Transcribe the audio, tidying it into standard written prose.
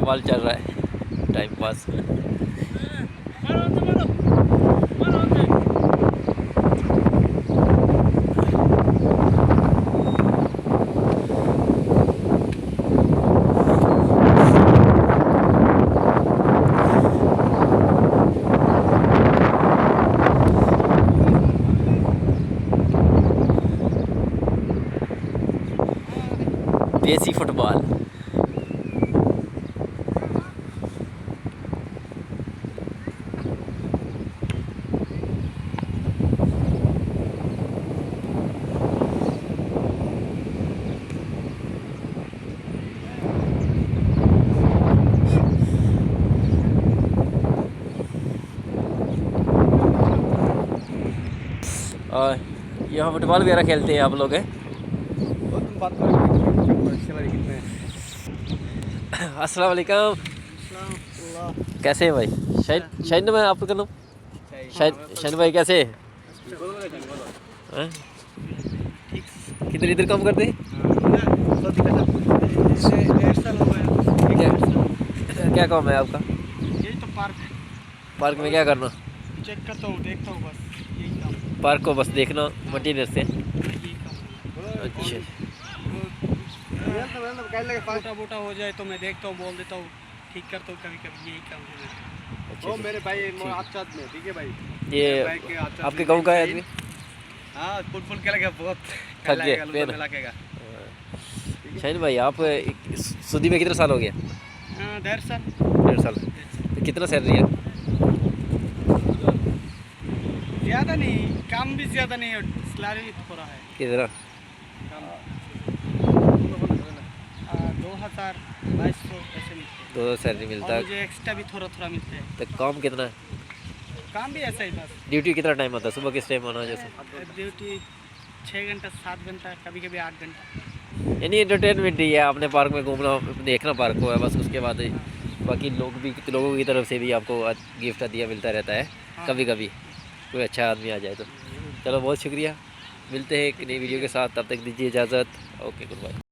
Football चल रहा है टाइम पास। देसी फुटबॉल। और यहाँ फुटबॉल वगैरह खेलते हैं आप लोग हैं? तुम बात करो कितने। अस्सलाम वालेकुम। कैसे हैं भाई? शाहिद नाम है आपका नाम? शाहिद भाई कैसे हैं? हाँ? किधर इधर काम करते हैं? क्या काम है आपका? यही तो पार्क है। पार्क में क्या करना? चेक करता हूँ, देखता हूँ, बस यही काम। पार्क को बस देखना मटीरियल से। यही काम। अच्छा। छोटा मोटा हो जाए तो मैं देखता हूँ, बोल देता हूँ, ठीक करता हूँ कभी कभी, यही काम है। अच्छा, ओ मेरे भाई आपके साथ में, ठीक है भाई। ये आपके गांव का है आदमी? हाँ, फुल खेलेगा, बहुत थक गए पेन। शाहिद भाई आप सऊदी में कितने साल हो गया? 1.5 साल। 1.5 साल। तो कितना सैलरी है? ज़्यादा नहीं, काम भी ज़्यादा नहीं है, सैलरी थोड़ा है। कितना? 2000 2200 ऐसे मिलते हैं। 2 सैलरी मिलता और है? मुझे एक्स्ट्रा भी थोड़ा थोड़ा मिलते हैं। तो काम कितना है? काम भी ऐसा ही बस। ड्यूटी कितना टाइम होता है? सुबह किस टाइम आना जैसे? ड्यूटी 6 घंटा 7 घंटा, कभी कभी 8 घंटा। यानी एंटरटेनमेंट ही है, आपने पार्क में घूमना देखना पार्क को है बस, उसके बाद बाकी लोगों की तरफ से भी आपको गिफ्ट दिया मिलता रहता है। हाँ। कभी कभी कोई अच्छा आदमी आ जाए तो। चलो बहुत शुक्रिया, मिलते हैं एक नई वीडियो के साथ, तब तक दीजिए इजाज़त। Okay, good bye.